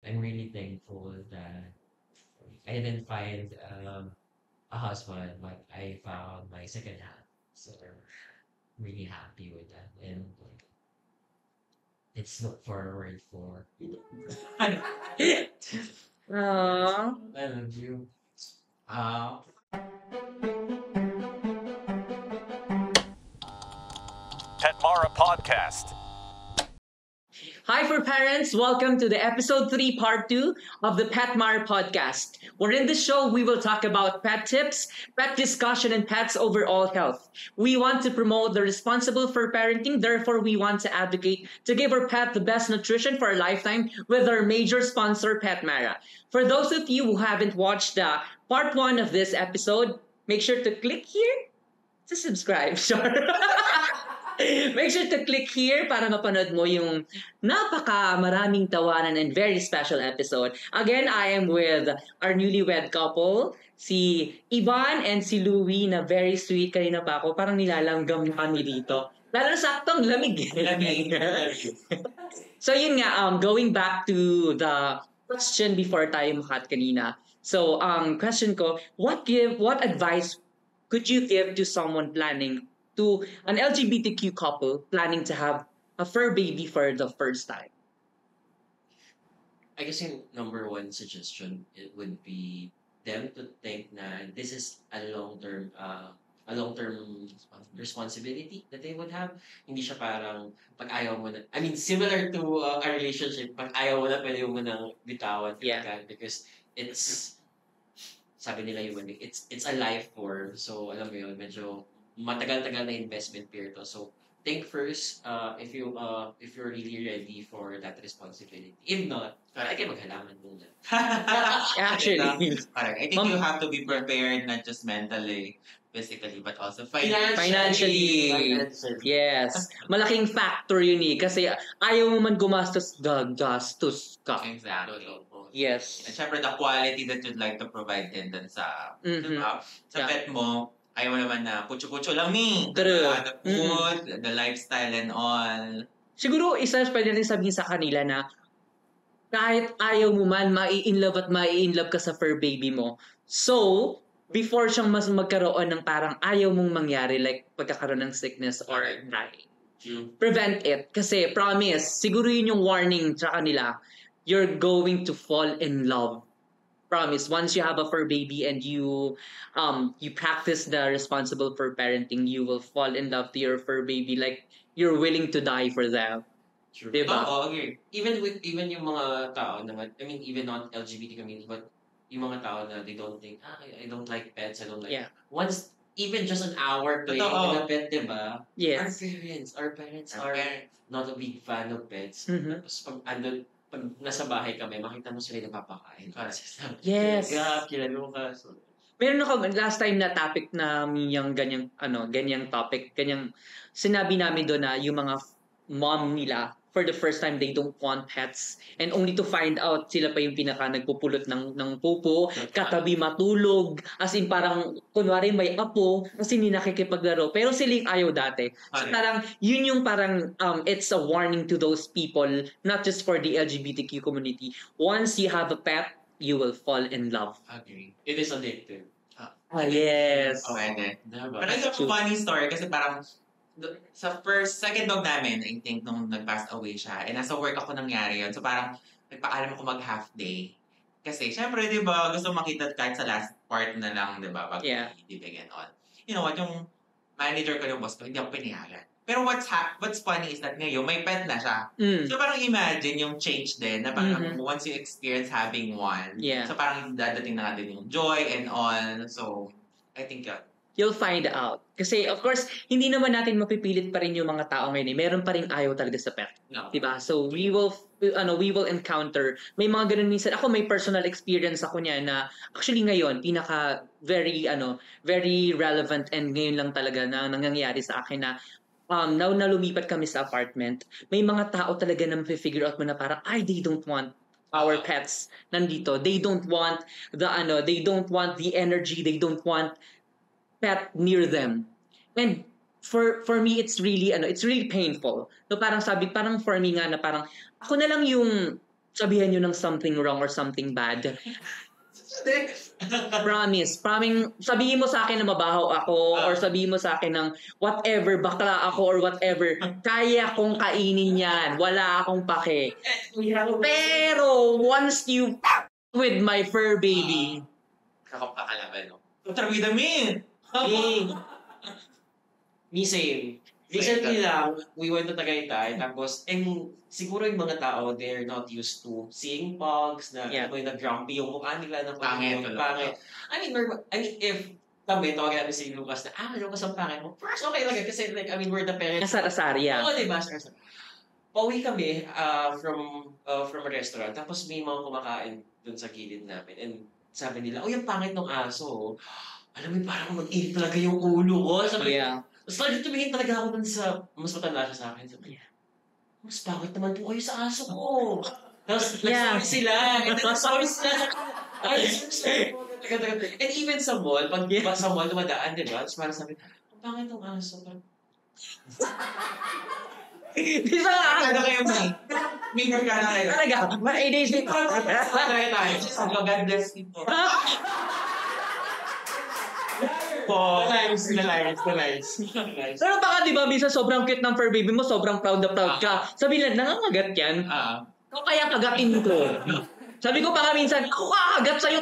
I'm really thankful that I didn't find a husband, but I found my second half. So I'm really happy with that. And it's look forward for. Aww. I love you. Uh, Petmara Podcast. Hi, for parents. Welcome to the episode 3, part 2 of the Petmar podcast. Where in this show, we will talk about pet tips, pet discussion, and pets' overall health. We want to promote the responsible for parenting. Therefore, we want to advocate to give our pet the best nutrition for a lifetime with our major sponsor, Petmara. For those of you who haven't watched the part 1 of this episode, make sure to click here to subscribe. Sure. Make sure to click here para mapanood mo yung maraming tawanan and very special episode. Again, I am with our newlywed couple, si Ivan and si Louie, na very sweet. Kanina pa ako, parang nilalanggam na kami dito. Lalo na saktong lamig. So yun nga, going back to the question before tayo makat kanina. So, question ko, what advice could you give to someone planning to an LGBTQ couple planning to have a fur baby for the first time? I guess yung number one suggestion it would be them to think na this is a long-term responsibility that they would have. Hindi siya parang pag ayaw mo na, I mean, similar to a relationship, pag ayaw mo na, pwede mo nang bitawan Yeah. agad because it's, sabi nila yung it's a life form. So, alam mo yun, medyo matagal-tagal na investment period to. So, think first if you're really ready for that responsibility. If not, I can maghalaman muna. Actually. Correct. I think you have to be prepared not just mentally, physically, but also Financially. Yes. Malaking factor yun eh. Kasi ayaw mo man gumastos, gagastos ka. Exactly. Yes. And syempre, the quality that you'd like to provide din dun sa, Mhm. diba? Sa Yeah. pet mo, ayaw mo naman na putyo-putyo lang ni. True. The food, the lifestyle and all. Siguro isa pwede rin sabihin sa kanila na kahit ayaw mo man, mai-inlove at mai-inlove ka sa fur baby mo. So, before siyang mas magkaroon ng parang ayaw mong mangyari, like pagkakaroon ng sickness or dying, prevent it. Kasi promise, siguro yun yung warning sa kanila, you're going to fall in love. Promise, once you have a fur baby and you practice the responsible for parenting, you will fall in love to your fur baby like you're willing to die for them. True. Diba? Oo, agree. Even yung mga tao naman, I mean, even not LGBT community, but yung mga tao na they don't think, I don't like pets, I don't like... Yeah. Once, even just an hour playing Totoo. with a pet, diba? Yes. Our parents Our are parents. not a big fan of pets. Mhm. Tapos pag nasa bahay kami, makita mo sila napapakain. Yes. Yeah, kilala mo ka. So, Meron ako last time na topic na yung ganyang topic, sinabi namin doon na yung mga mom nila for the first time they don't want pets and only to find out sila pa yung pinaka nagpupulot ng pupo, katabi matulog, as in parang kunwari may apo kasi hindi nakikipaglaro pero sila yung ayaw dati. So Correct. parang yun yung parang it's a warning to those people, not just for the LGBTQ community. Once you have a pet, you will fall in love. agree. It is addictive. Yes. Pwede. Diba? Pero it's a funny story kasi parang sa second dog namin, I think, nung nag-pass away siya, and nasa work ako nangyari yun. So parang nagpaalam ako mag-half day. Kasi syempre, di ba, gusto makita kahit sa last part na lang, di ba, pag Yeah. ibig and all. You know what, yung manager ko yung boss ko, hindi ako pinayagan. Pero what's funny is that ngayon, may pet na siya. Mm. So parang imagine yung change din na parang Mhm. once you experience having one, Yeah. so parang dadating na nga din yung joy and all. So, I think yun. You'll find out. Kasi of course, hindi naman natin mapipilit pa rin yung mga tao ngayon. Meron pa rin ayaw talaga sa pet. No. Diba? So we will encounter, may mga ganun minsan. Ako may personal experience ako niya na actually ngayon, very relevant and ngayon lang talaga na nangyayari sa akin na now na lumipat kami sa apartment, may mga tao talaga na figure out mo na parang, they don't want our pets nandito. They don't want they don't want the energy, they don't want pet near them. And for me, it's really painful. So parang for me nga na parang ako na lang yung sabihan nyo ng something wrong or something bad. Promise. Sabihin mo sa akin na mabaho ako or sabihin mo sa akin ng whatever, bakla ako or whatever. Kaya kong kainin yan. Wala akong pake. Pero once you with my fur baby, Kakapakalaban, no? Kontrabida, min! Me same. Recently lang, we went to Tagaytay, tapos, siguro yung mga tao, they're not used to seeing pugs, na may nag-grumpy yung mukha nila, na Pangit. pangit. If kami, tawagin namin si Lucas na, Lucas ang pangit mo. First, okay lang, kasi we're the parents. kasar-asar, yeah. Oo, diba? Pauwi kami from a restaurant, tapos may mga kumakain dun sa gilid namin. And sabi nila, yung pangit ng aso. Alam mo, parang mag-init talaga yung ulo ko. Sabi, Tapos talaga tumingin talaga ako dun sa, mas matanda siya sa akin. Sabi, mas pangit naman po kayo sa aso ko. Tapos nag-sorry sila. And then nag-sorry sila. And even sa mall, pag sa mall dumadaan, di ba? Tapos parang sabi, ang pangit ng aso. Di ba? Ano kayo, May? May magkana kayo. Talaga, ma-days dito. God bless you po. The lives. Pero baka di ba, minsan sobrang cute ng fur baby mo, sobrang proud na proud ka. Sabi nila, nangangagat yan. Kaya kagatin ko. Sabi ko pa minsan, ako kakagat sa'yo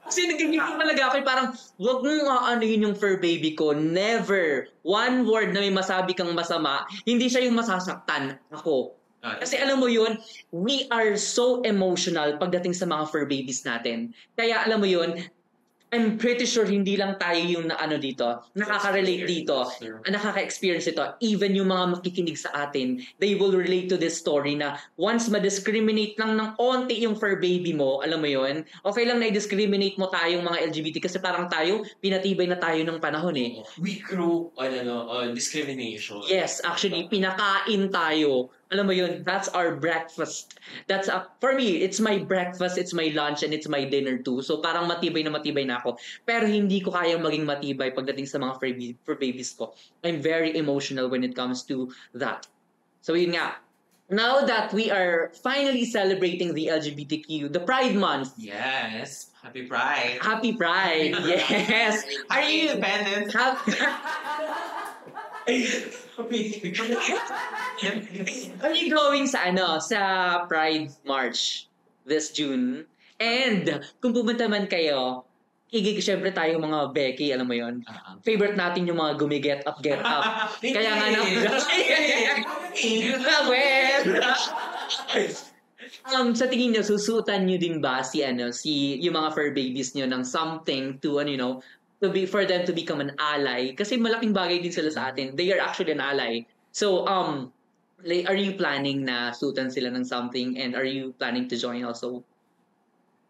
Kasi nagiging talaga ako, parang, huwag mong aanuhin yung fur baby ko. Never. One word na may masabi kang masama, hindi siya yung masasaktan. Ako. Kasi alam mo yun, we are so emotional pagdating sa mga fur babies natin. Kaya alam mo yun, I'm pretty sure hindi lang tayo yung dito, nakaka-relate dito, nakaka-experience ito. Even yung mga makikinig sa atin, they will relate to this story na once ma-discriminate lang ng onti yung fur baby mo, alam mo yun, okay lang na i-discriminate mo tayong mga LGBT kasi parang tayo, pinatibay na tayo ng panahon We grew on discrimination. Yes, actually, pinakain tayo. Alam mo yun, that's our breakfast. For me, it's my breakfast, it's my lunch, and it's my dinner too. So parang matibay na ako. Pero hindi ko kayang maging matibay pagdating sa mga fur babies ko. I'm very emotional when it comes to that. So yun nga. Now that we are finally celebrating the LGBTQ, the Pride Month. Yes. Happy Pride. Happy Pride. Yes. Are you independent? Are you going sa Pride March this June? And kung pumunta man kayo, syempre tayo mga Becky, alam mo yon. Favorite natin yung mga get up. Kaya nga sa tingin niyo, susutan niyo din ba yung mga fur babies niyo ng something to for them to become an ally? Kasi malaking bagay din sila sa atin. They are actually an ally. So, are you planning na suitan sila ng something, and are you planning to join also?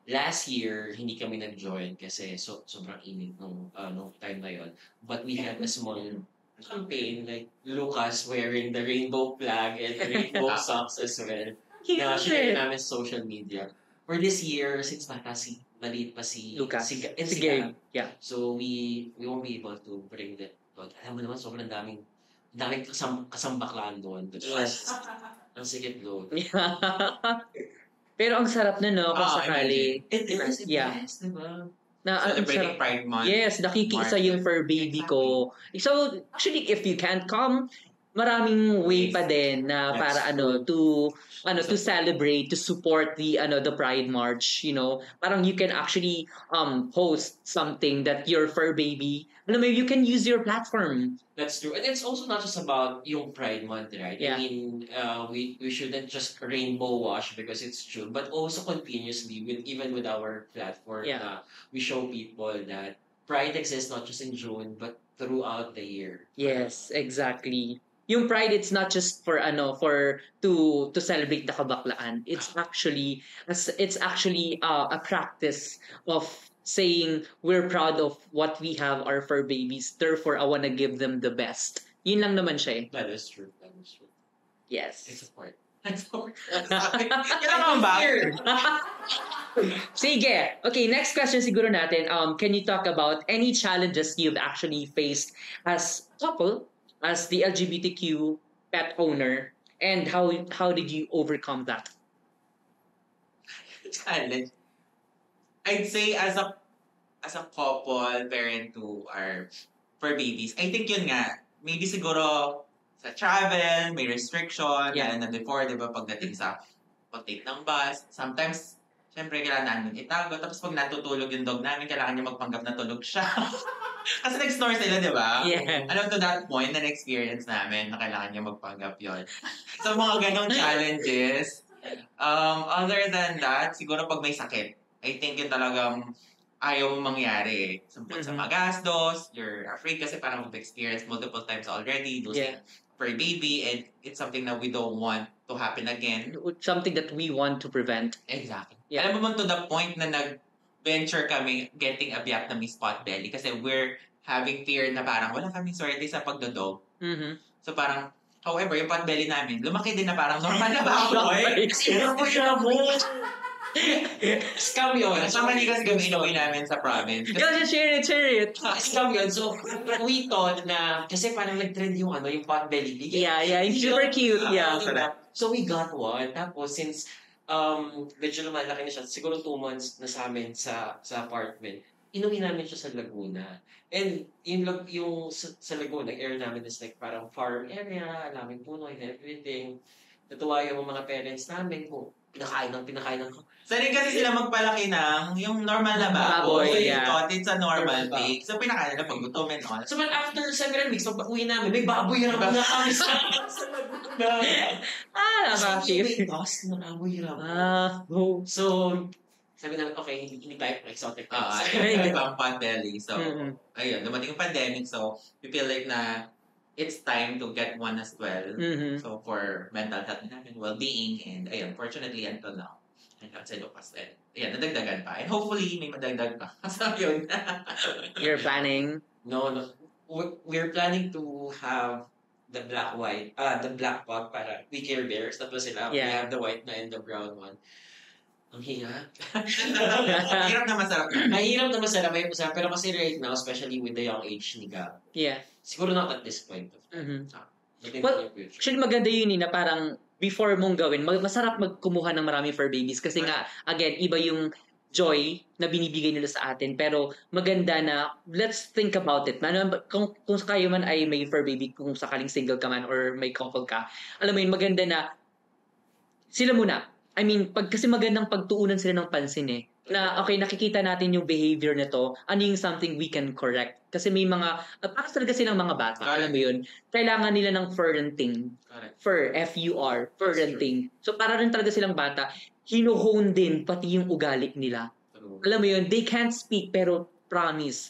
Last year, hindi kami nag-join kasi sobrang init nung time na yon. But we had a small campaign, like Lucas wearing the rainbow flag and rainbow socks as well. Na share namin sa social media. For this year, since maliit pa si Lucas. si Gabe. Yeah. So we won't be able to bring that. But alam mo naman, sobrang daming kasambaklaan doon. Yes. Ang sikip doon. Pero ang sarap na, no? Kung sakali. It is, diba? Celebrating Pride Month. Yes, nakikisa yung fur baby ko. So, actually, if you can't come, maraming way pa din na para to celebrate, to support the Pride March, parang you can actually host something that your fur baby, you can use your platform. That's true. And it's also not just about yung Pride Month, right? Yeah. I mean, we shouldn't just rainbow wash because it's true, but also continuously even with our platform, we show people that Pride exists not just in June but throughout the year. Yes, exactly. Yung Pride, it's not just for to celebrate the kabaklaan. It's actually a practice of saying we're proud of what we have, our fur babies. Therefore, I want to give them the best. Yun lang naman siya. That is true. Yes. It's a part. Sige. Okay, next question siguro natin. Can you talk about any challenges you've actually faced as couple, as the LGBTQ pet owner, and how did you overcome that? challenge. I'd say as a couple, parent to our for babies, I think yun nga, maybe siguro sa travel, may restriction, Yeah. lalo na before, di ba, pagdating sa pag-take ng bus, sometimes, syempre, kailangan namin itago. Tapos pag natutulog yung dog namin, kailangan niya magpanggap na tulog siya. Kasi nag-snore sila, di ba? Yeah. Alam to that point, na experience namin na kailangan niya magpanggap yon. So, mga ganong challenges. Other than that, siguro pag may sakit, I think yun talagang ayaw mong mangyari. Sa magastos, you're afraid kasi parang we've experienced multiple times already, losing for a baby, and it's something that we don't want to happen again. Something that we want to prevent. Exactly. Yeah. Alam mo man to the point na nag-venture kami getting a Vietnamese pot belly kasi we're having fear na parang wala kaming swerte sa pagdodog. Mm-hmm. So parang, however, yung pot belly namin, lumaki din na parang normal na baboy. Pero po siya mo. Scam yun. Sa Manigas kami inuwi namin sa province. Go, just share it. Scam yun. So, we thought na, kasi parang nag-trend yung yung pot belly. Yeah, it's super cute. Yeah. So, we got one. Tapos, since medyo lumalaki na siya, siguro 2 months na sa amin sa apartment, inuwi namin siya sa Laguna. And yung sa Laguna, area namin is like parang farm area, alaming puno and everything. Natuwa yung mga parents namin kung pinakain ng Sanay kasi sila magpalaki ng yung normal na baboy. Baboy, So, yeah. you thought it's a normal Normal pig. So, pinakain nila pag gutom and all. So, but after several weeks, pag uwi namin, may baboy na kami sa Laguna. Nakaka-cute. May toss na baboy na. Oh. So, sabi namin, okay, hindi tayo exotic pets. Ibang pot belly. So, Mm-mm. ayun, dumating yung pandemic. So, we feel like na it's time to get one as well. Mm-hmm. So, for mental health namin, well-being, and ayun, fortunately, until now, and outside of us, and ayan, nadagdagan pa. And hopefully, may madagdag pa. So, yun. You're planning. No. We're planning to have the black pug para we care bears. Tapos sila, we Yeah. have the white na and the brown one. Ang hirap. Hirap na masarap. Mahirap na masarap may usap. Pero kasi right now, especially with the young age ni Gab, Yeah. siguro not at this point. Mm-hmm. But in Well, the future. Actually, maganda yun na parang before mong gawin, masarap magkumuha ng marami for babies. Kasi nga, again, iba yung joy na binibigay nila sa atin. Pero maganda na, let's think about it. Kung kayo man ay may fur baby, kung sakaling single ka man or may couple ka, alam mo yun, maganda na sila muna. I mean, kasi magandang pagtuunan sila ng pansin eh. Na, okay, nakikita natin yung behavior nito, ano yung something we can correct. Kasi may mga, para talaga silang mga bata, alam mo yun, kailangan nila ng parenting. Correct. F-U-R, parenting. So, para rin talaga silang bata, hino-hone din pati yung ugali nila. True. Alam mo yun, they can't speak, pero promise,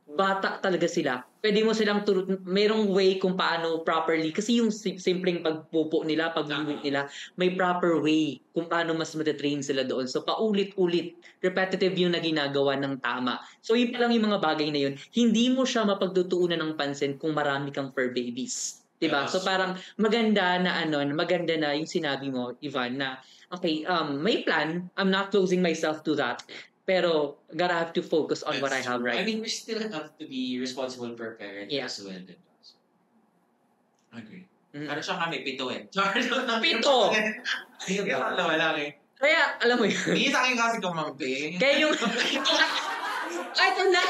bata talaga sila. Pwede mo silang merong way kung paano properly, kasi yung simpleng pagpupo nila, pag-limit nila, may proper way kung paano mas matatrain sila doon. So, paulit-ulit, repetitive yung na ginagawa ng tama. So, yun pa lang yung mga bagay na yun. Hindi mo siya mapagtutuunan ng pansin kung marami kang fur babies. Diba? Yes. So, parang maganda na yung sinabi mo, Ivan, na, okay, may plan. I'm not closing myself to that. Pero, gotta have to focus on what I have right. I mean, we still have to be responsible per parent Yeah. as well. Diba? So, Agree. Mhm. Pero siya kami, 7 eh. 7? Ayun, wala eh. Kaya, alam mo yun. Hindi sa akin kasi kumampi. Kaya yung... Ay, ito na!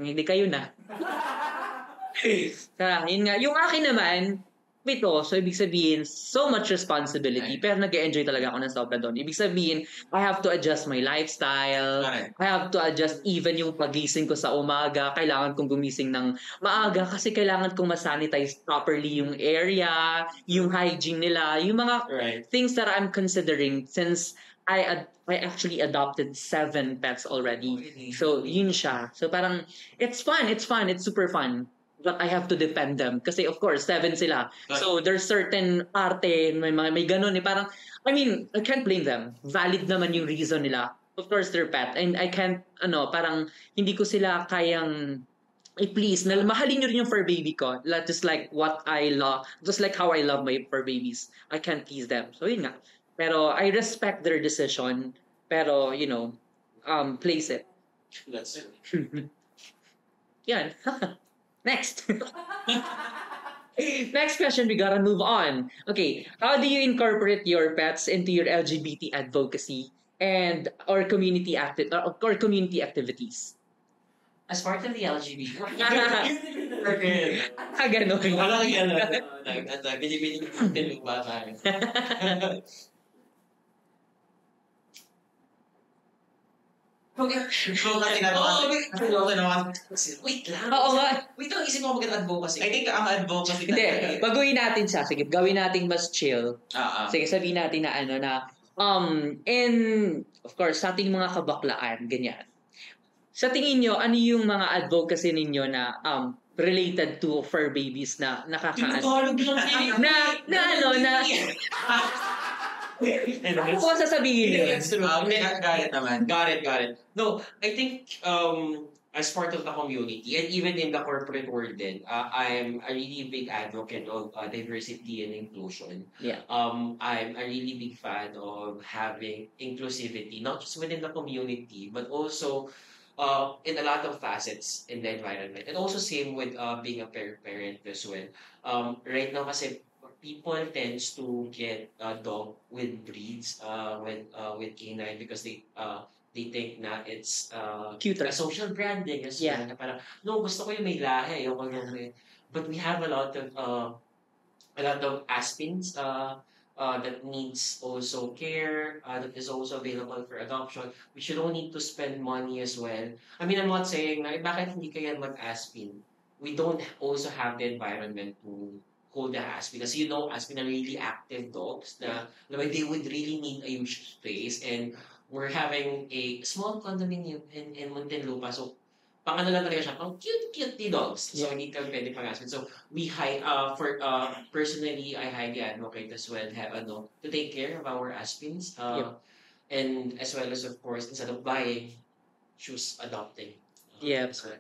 Hindi kayo na. Kaya, yun nga. Yung akin naman, 7. So, ibig sabihin, so much responsibility. Pero nag-enjoy talaga ako ng sobra doon. Ibig sabihin, I have to adjust my lifestyle. Correct. I have to adjust even yung pagising ko sa umaga. Kailangan kong gumising ng maaga kasi kailangan kong masanitize properly yung area, yung hygiene nila, yung mga right. things that I'm considering since I actually adopted 7 pets already. Really? So, yun siya. So, parang, it's fun. It's super fun. But I have to defend them. Kasi, of course, 7 sila. So, there's certain arte, may ganun eh. Parang, I mean, I can't blame them. Valid naman yung reason nila. Of course, they're pet. And I can't, parang, hindi ko sila kayang please, mahalin nyo rin yung fur baby ko. Just like what I love, just like how I love my fur babies. I can't tease them. So, yun nga. Pero, I respect their decision. Pero, place it. That's it. Yan. Next. Next question, we gotta move on. Okay, how do you incorporate your pets into your LGBT advocacy and or community activities? As part of the LGBT. Ganon. Walang yan. Binibili ko ng bata. So, kasi naman, Wait lang. Oo nga. Wait lang, isip mo mag-advocacy. I think ang advocacy Hindi, baguhin natin siya. Sige, gawin natin mas chill. Ah, Sige, sabihin natin na in, of course, sa ating mga kabaklaan, ganyan. Sa tingin nyo, ano yung mga advocacy ninyo na related to fur babies na nakakaano? Na ano ko sasabihin nyo? Galit naman. Got it. No, I think as part of the community and even in the corporate world din, I'm a really big advocate of diversity and inclusion. Yeah. I'm a really big fan of having inclusivity, not just within the community, but also in a lot of facets in the environment. And also same with being a parent as well. Right now kasi people tends to get a dog with breeds with canine because they think na it's Cuter. a social branding as Yeah. well. Na parang, no, gusto ko yung may lahi. Ayoko yung may... But we have a lot of aspins that needs also care, that is also available for adoption. We should all need to spend money as well. I mean, I'm not saying na, bakit hindi kaya mag-aspin? We don't also have the environment to hold the aspin. Because aspin are really active dogs na they would really need a huge space. And we're having a small condominium in Muntinlupa. So, pang ano lang talaga siya, pang cute dogs. So, hindi ka pwede pang aspin. So, personally, I highly advocate as well to take care of our aspins. And as well as, of course, instead of buying, choose adopting. Yep. As well.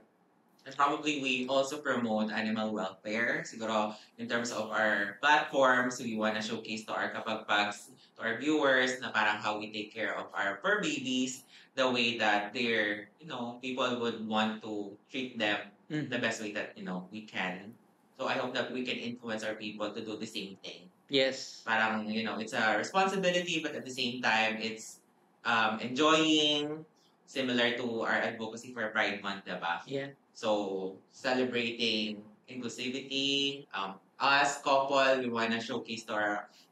And probably we also promote animal welfare. Siguro, in terms of our platforms, we want to showcase to our kapagpags, to our viewers, na parang how we take care of our fur babies, the way that people would want to treat them the best way that, we can. So I hope that we can influence our people to do the same thing. Yes. Parang, it's a responsibility, but at the same time, it's enjoying, similar to our advocacy for Pride Month, diba? Yeah. So, celebrating inclusivity, us, couple, we wanna showcase to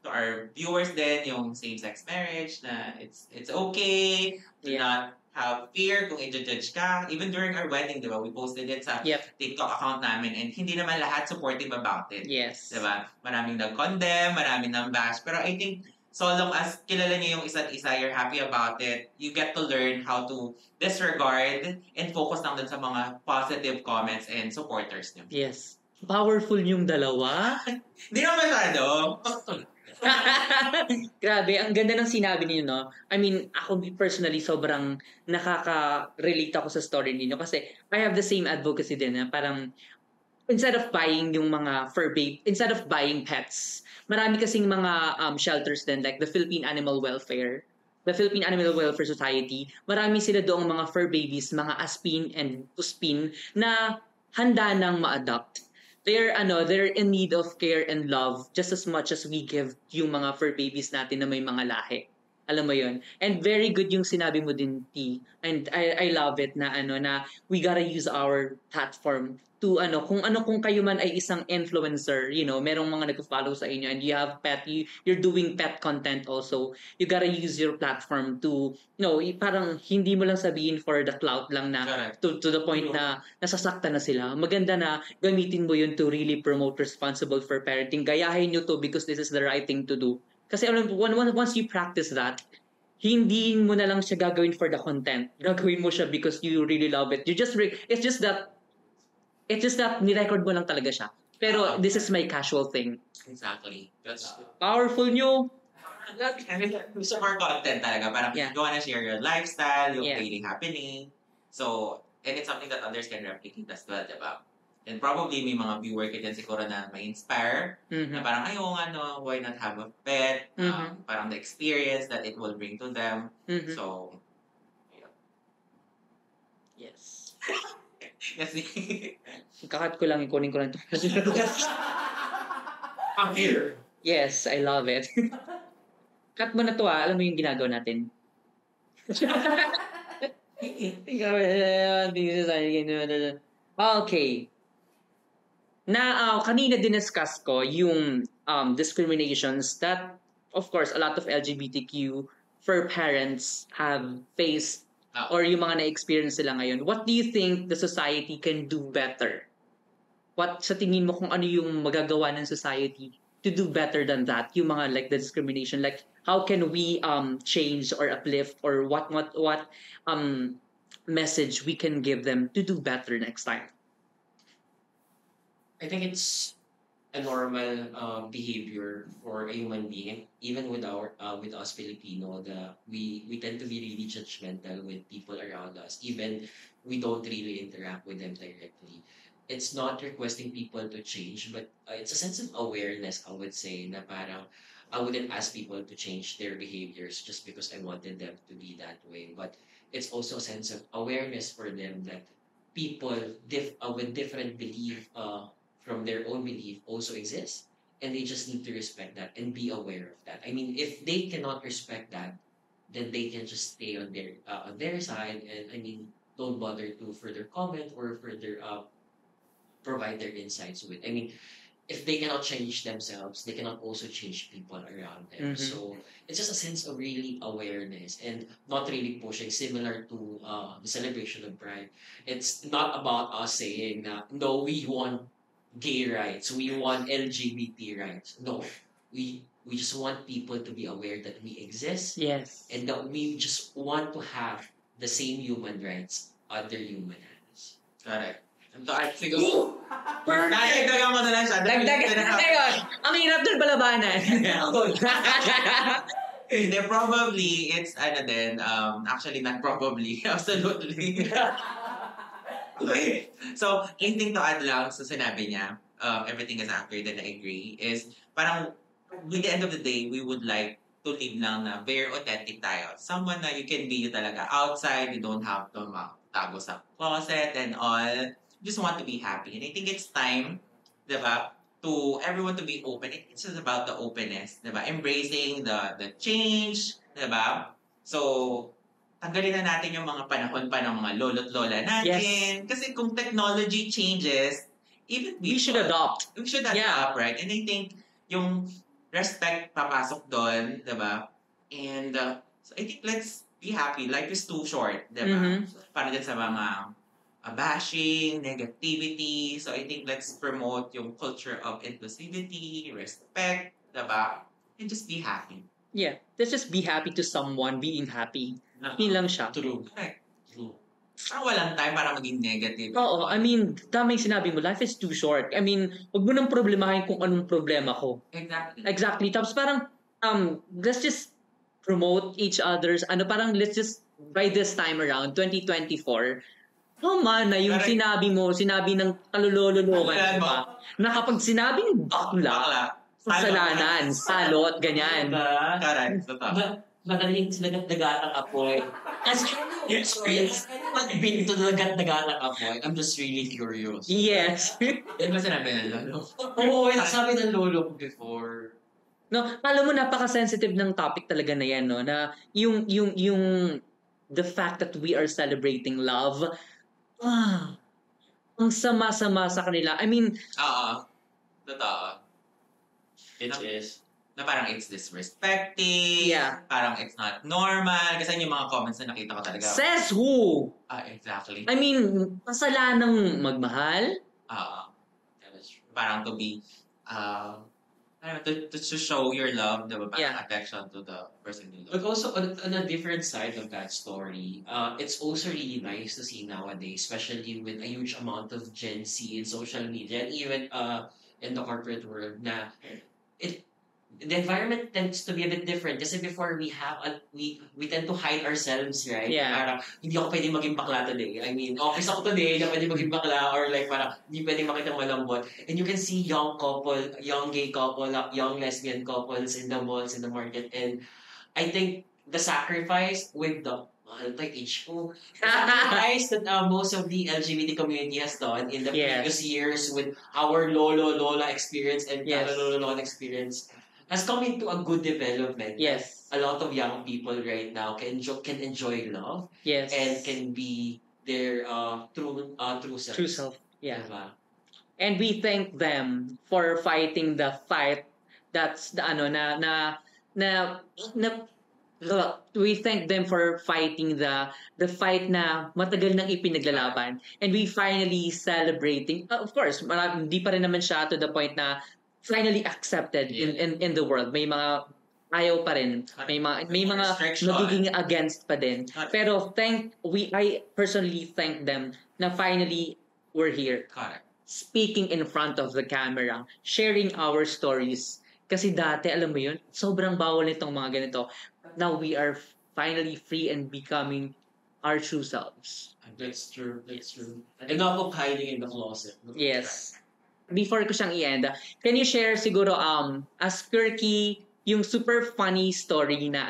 our viewers then yung same-sex marriage na it's okay to not have fear kung i-judge ka. Even during our wedding, di ba? We posted it sa TikTok account namin and hindi naman lahat supportive about it. Yes. Di ba? Maraming nag-condemn, maraming nang-bash. Pero I think so long as kilala niyo yung isa't isa, you're happy about it, you get to learn how to disregard and focus lang dun sa mga positive comments and supporters niyo. Yes. Powerful yung dalawa. Hindi naman masyado. Grabe, ang ganda ng sinabi niyo, no? I mean, ako personally, sobrang nakaka-relate ako sa story niyo kasi I have the same advocacy din na parang instead of buying yung mga instead of buying pets, marami kasing mga shelters din like the Philippine Animal Welfare Society. Marami sila doong mga fur babies, mga aspin and puspin na handa nang ma-adopt. They're in need of care and love just as much as we give yung mga fur babies natin na may mga lahi. Alam mo yun? And very good yung sinabi mo din, T. And I love it na we gotta use our platform to kung kayo man ay isang influencer, merong mga nag-follow sa inyo and you have you're doing pet content also, you gotta use your platform to, parang hindi mo lang sabihin for the clout lang na to the point na nasasaktan na sila. Maganda na gamitin mo yun to really promote responsible for parenting. Gayahin nyo to because this is the right thing to do. Kasi once you practice that, hindi mo na lang siya gagawin for the content. Gagawin mo siya because you really love it. It's just that ni-record mo lang talaga siya. Pero this is my casual thing. Exactly. That's Powerful nyo. gusto more content talaga. Parang you wanna share your lifestyle, yung dating happening. So, and it's something that others can replicate as well, diba? And probably may mga viewer ka dyan siguro na may inspire na parang, why not have a pet? Parang the experience that it will bring to them. So, Yes. kasi, Kakat ko lang, ikunin ko lang ito. I'm here. Yes, I love it. Cut mo na to Alam mo yung ginagawa natin. Okay. Kanina diniscuss ko yung discriminations that, of course, a lot of LGBTQ for parents have faced or yung mga na-experience sila ngayon. What do you think the society can do better? What sa tingin mo kung ano yung magagawa ng society to do better than that? Yung mga like the discrimination, like how can we change or uplift, or what message we can give them to do better next time? I think it's a normal behavior for a human being, even with us Filipino, we tend to be really judgmental with people around us, even we don't really interact with them directly. It's not requesting people to change, but it's a sense of awareness, I would say, na parang I wouldn't ask people to change their behaviors just because I wanted them to be that way. But it's also a sense of awareness for them that people with different belief from their own belief also exist. And they just need to respect that and be aware of that. I mean, if they cannot respect that, then they can just stay on their side. And I mean, don't bother to further comment or further provide their insights with. I mean, if they cannot change themselves, they cannot also change people around them. So it's just a sense of really awareness and not really pushing, similar to the celebration of Pride. It's not about us saying that, no, we want gay rights, we want LGBT rights. No, we just want people to be aware that we exist. Yes. And that we just want to have the same human rights other human has. Correct. Siguro, dagdagan mo na lang siya. Dagdagan na ngayon. Ang hirap doon balabanan. Probably, it's actually not probably, absolutely. Okay. So, anything to add lang sa sinabi niya, everything is accurate and I agree, is parang, with the end of the day, we would like to live lang na very authentic tayo. Someone na you can be you talaga outside, you don't have to tago sa closet and all. You just want to be happy. And I think it's time, diba, to everyone to be open. It's just about the openness, diba? Embracing the change, diba? So, tanggalin na natin yung mga panahon pa ng mga lolo't lola natin. Yes. Kasi kung technology changes, even we should adopt. We should adopt, right? And I think yung respect papasok doon, diba? And so I think let's be happy. Life is too short, diba? Para din sa mga bashing, negativity. So I think let's promote yung culture of inclusivity, respect, diba? And just be happy. Yeah, let's just be happy to someone being happy. Yun lang siya. True. Correct. True. Parang walang time para maging negative. Oo, I mean, tama yung sinabi mo, life is too short. I mean, huwag mo nang problemahin kung anong problema ko. Exactly. Tapos parang, let's just promote each other's, let's just, by this time around, 2024, na yung sinabi ng kalulolo-lokan pa, na kapag sinabing bakla, kasalanan, salot, ganyan. Correct. Totoo. Madaling dagat ng apoy. As you experience, magbin to dagat ng apoy, I'm just really curious. Yes. Yan ba sinabi ng lolo? Oo, sabi ng lolo ko before. No, alam mo, napaka-sensitive ng topic talaga na yan, no? Na yung the fact that we are celebrating love, ang sama-sama sa kanila. I mean, totoo. It is. Na parang it's disrespecting. Yeah. Parang it's not normal. Kasi yung mga comments na nakita ko talaga. Says who? Exactly. I mean, kasalanang magmahal. That is true. Parang to be, to show your love, diba? Parang affection to the person you love. But also, on a different side of that story, it's also really nice to see nowadays, especially with a huge amount of Gen Z in social media and even in the corporate world, na the environment tends to be a bit different. Kasi before we tend to hide ourselves, right? Yeah. Parang, hindi ako pwede maging bakla today. I mean, office ako today, hindi ako pwede maging bakla, or like parang, hindi pwede makita malambot. And you can see young gay couple, young lesbian couples in the malls, in the market. And I think the sacrifice with the ano tayo, age ko. Guys, that most of the LGBT community has done in the Yes. previous years with our Lola experience and Yes. Lola experience has come into a good development. Yes. A lot of young people right now can enjoy love Yes. and can be their true selves. True self. Yeah. Diba? And we thank them for fighting the fight that's the ano na we thank them for fighting the fight na matagal nang ipinaglalaban, and we finally celebrating, of course hindi pa rin naman siya to the point na finally accepted in the world. May mga ayaw pa rin, may mga nagiging against pa din, pero I personally thank them na finally we're here. Correct. Speaking in front of the camera, sharing our stories. Kasi dati, alam mo yun, sobrang bawal nitong mga ganito. Now we are finally free and becoming our true selves. That's true. And not of hiding in the closet. Yes. Before ko siyang i-end, can you share siguro as Kirky yung super funny story na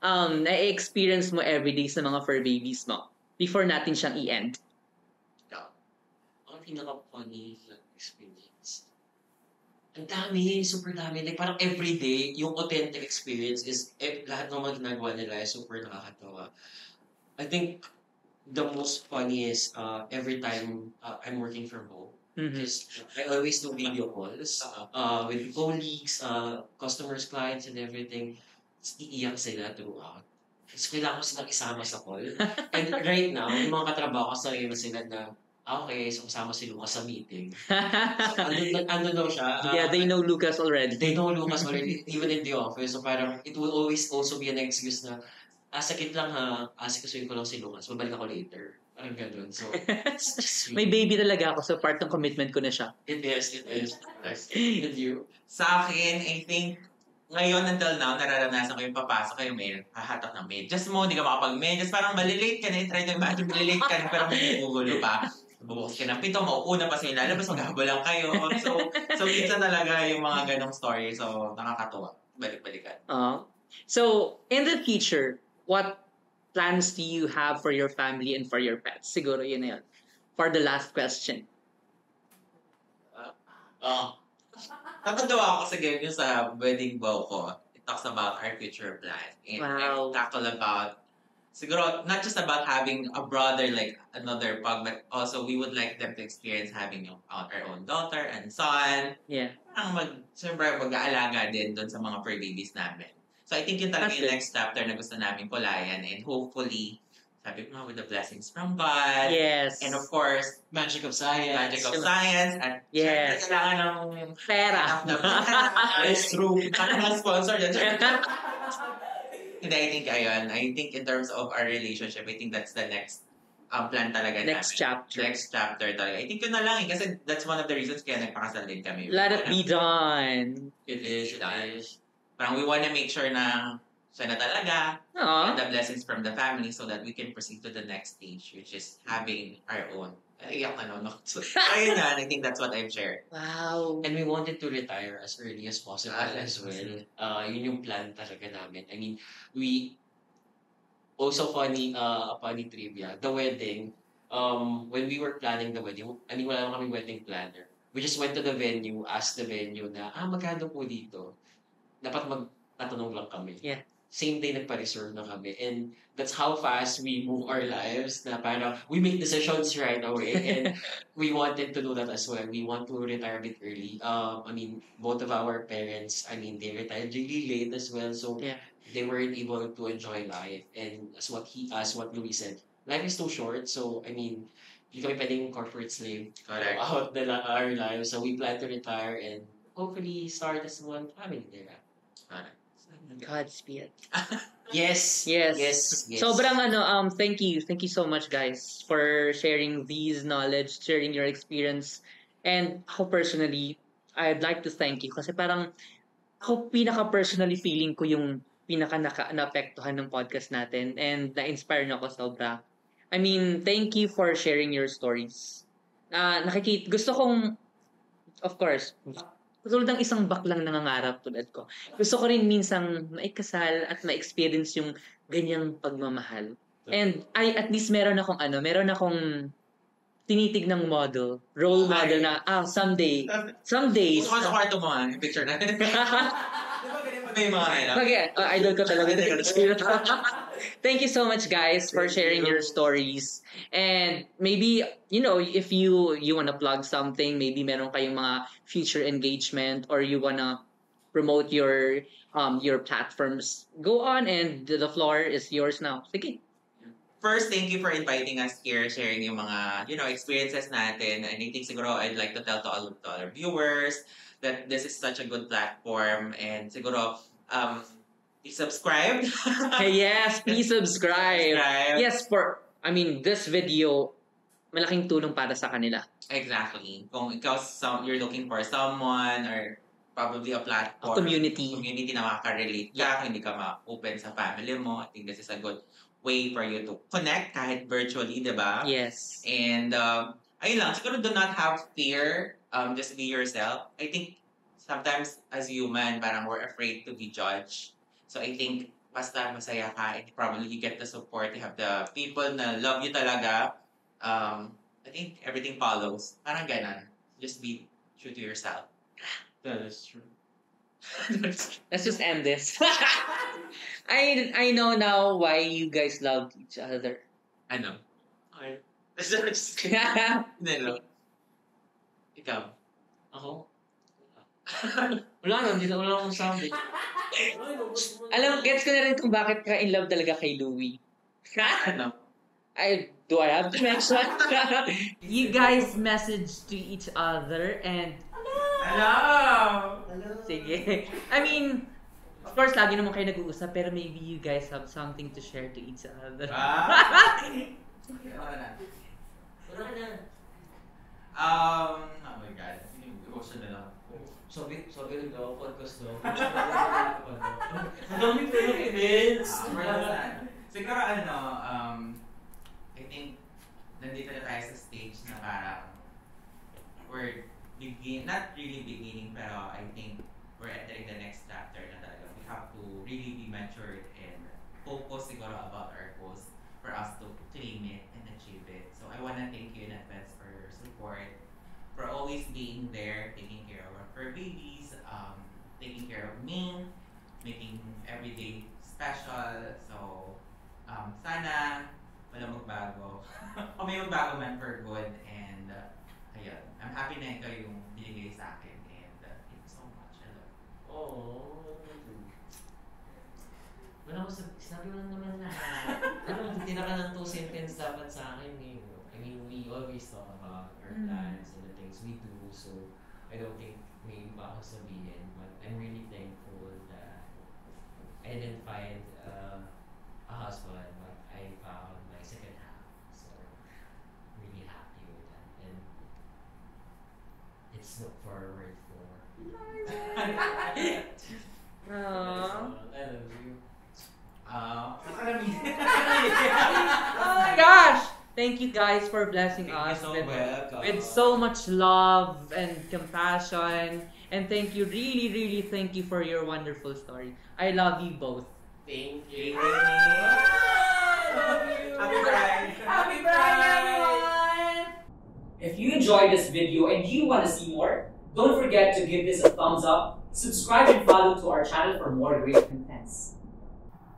na-experience mo everyday sa mga fur babies mo before natin siyang i-end? Ang pinaka-funny experience. Ang dami, super dami. Like, parang everyday, yung authentic experience is, lahat ng mga ginagawa nila is super nakakatawa. I think the most funny is every time I'm working from home. Because I always do video calls with colleagues, customers, clients, and everything. Tapos iiyak sila throughout. So, kailangan ko silang isama sa call. And right now, yung mga katrabaho ko sa sila na, okay, so kasama si Lucas sa meeting. So, ano daw siya? Yeah, they know Lucas already. They know Lucas already, even in the office. So parang, it will always also be an excuse na, sakit lang ha, asikasuhin ko lang si Lucas, babalik ako later. Parang ganun. So, it's just May baby talaga ako, so part ng commitment ko na siya. It is. And you? Sa akin, I think, ngayon until now, nararanasan ko yung papasok kayo mail, hahatak ng mail. Just mo, hindi ka makapag-mail. Just parang malilate ka na, try to imagine, malilate ka na, pero may gugulo pa. Bubukas ka ng pinto, mauuna pa sila, lalabas, maghabol lang kayo. So minsan talaga yung mga ganong story. So, nakakatuwa. Balik-balikan. So, in the future, what plans do you have for your family and for your pets? Siguro yun na yun. For the last question. Natutuwa ako sa ganyan sa wedding bow ko. It talks about our future plan. And Wow. I tackle about, siguro, not just about having a brother like another pug, but also we would like them to experience having our own daughter and son. Yeah. Parang siyempre mag-aalaga din doon sa mga fur babies namin. So I think yun talaga That's yung it. next chapter na gusto namin kulayan, and hopefully, sabi ko nga, with the blessings from God. Yes. And of course, Magic of science. at Yes. syempre kailangan ng Pera. It's true. Ano sponsor dyan? Hindi, I think in terms of our relationship, I think that's the next plan talaga Next namin. chapter. Next chapter talaga. I think yun na lang kasi that's one of the reasons kaya nagpakasal din kami. Let it be done. It is. Parang we wanna make sure na siya na talaga, Aww. and the blessings from the family so that we can proceed to the next stage, which is having our own. Iyak na no. So, ayun na, I think that's what I've shared. Wow. And we wanted to retire as early as possible as well. Yun yung plan talaga namin. I mean, we also funny trivia. The wedding, when we were planning the wedding, I mean, wala naman kami wedding planner. We just went to the venue, asked the venue na, magkano po dito? Dapat magtatanong lang kami. Yeah. Same day nagpa-reserve na kami. And that's how fast we move our lives na parang we make decisions right away. And we wanted to do that as well. We want to retire a bit early. I mean, both of our parents, they retired really late as well. So Yeah. they weren't able to enjoy life. And as what Louis said, life is too short. So, hindi kami pwedeng corporate slave Correct. out our lives. So we plan to retire and hopefully start as one family there. Godspeed. Yes. Yes. Sobrang thank you so much guys for sharing these knowledge, sharing your experience. And ako personally, I'd like to thank you kasi parang ako pinaka-personally feeling ko yung pinaka-naapektuhan ng podcast natin and na-inspire na ako sobra. I mean, thank you for sharing your stories. Gusto kong, of course, tulad ng isang baklang nangangarap tulad ko. Gusto ko rin minsang maikasal at ma-experience yung ganyang pagmamahal. And at least meron akong tinitignang model, role model na, someday, Gusto ko sa kwarto mo, picture natin. Di ba ganyan may mga idol ko talaga. Thank you so much, guys, for sharing your stories. And maybe, if you wanna plug something, maybe meron kayong mga future engagement or you wanna promote your platforms, go on, and the floor is yours now. Sige. First, thank you for inviting us here, sharing yung mga, experiences natin. And I think siguro I'd like to tell to all our viewers that this is such a good platform. And siguro, subscribe. Yes, please subscribe. Yes, this video, malaking tulong para sa kanila. Exactly. Kung ikaw, you're looking for someone or probably a platform. Community na makaka-relate ka, hindi ka ma-open sa family mo. I think this is a good way for you to connect kahit virtually, di ba? Yes. And, ayun lang, siguro do not have fear. Just be yourself. I think sometimes as human, parang we're afraid to be judged. So I think basta masaya ka, and probably you get the support, you have the people na love you talaga. I think everything follows. Parang ganon. Just be true to yourself. That is true. Let's just end this. I know now why you guys loved each other. Ano? Ay. Hindi, no? Ikaw? Ako? Wala akong something. Gets ko na rin kung bakit ka in love talaga kay Louie. Ano? Do I have to mention? You guys message to each other and Hello! sige. I mean, of course, lagi naman kayo nag-uusap, pero maybe you guys have something to share to each other. Wala na. Oh my God. Emotion na lang. Sabi rin daw, podcast daw. Ang dami pero events. Siguro I think nandito na tayo sa stage na parang we're not really beginning, pero I think we're entering the next chapter na talaga. We have to really be matured and focus siguro about our goals for us to claim it and achieve it. So I want to thank you in advance for your support, for always being there, taking care of our fur babies, taking care of me, making every day special. So sana wala magbago. O may magbago man for good, and ayun. I'm happy na ito yung binigay sa akin, and thank you so much. I love you. Wala ko sabi mo lang naman na. Tinaka ng 2 sentences dapat sa akin eh. I mean, we always talk about our plans and the things we do, so I don't think may iba ako sabihin, but I'm really thankful that I didn't find a husband, but I found my second half. So really happy with that, and it's look forward for. Aww. I love you. Oh my gosh! Thank you guys for blessing us with so much love and compassion. And thank you, really, really thank you for your wonderful story. I love you both. Thank you. Happy Pride! Happy Pride, everyone! If you enjoyed this video and you want to see more, don't forget to give this a thumbs up, subscribe and follow to our channel for more great contents.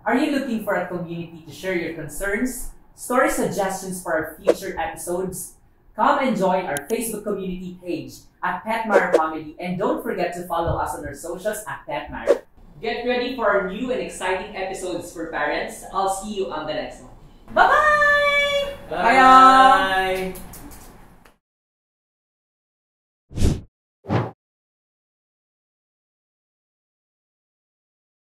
Are you looking for a community to share your concerns, story suggestions for our future episodes? Come and join our Facebook community page at Petmar Family, and don't forget to follow us on our socials at Petmar. Get ready for our new and exciting episodes for parents. I'll see you on the next one. Bye-bye! Bye!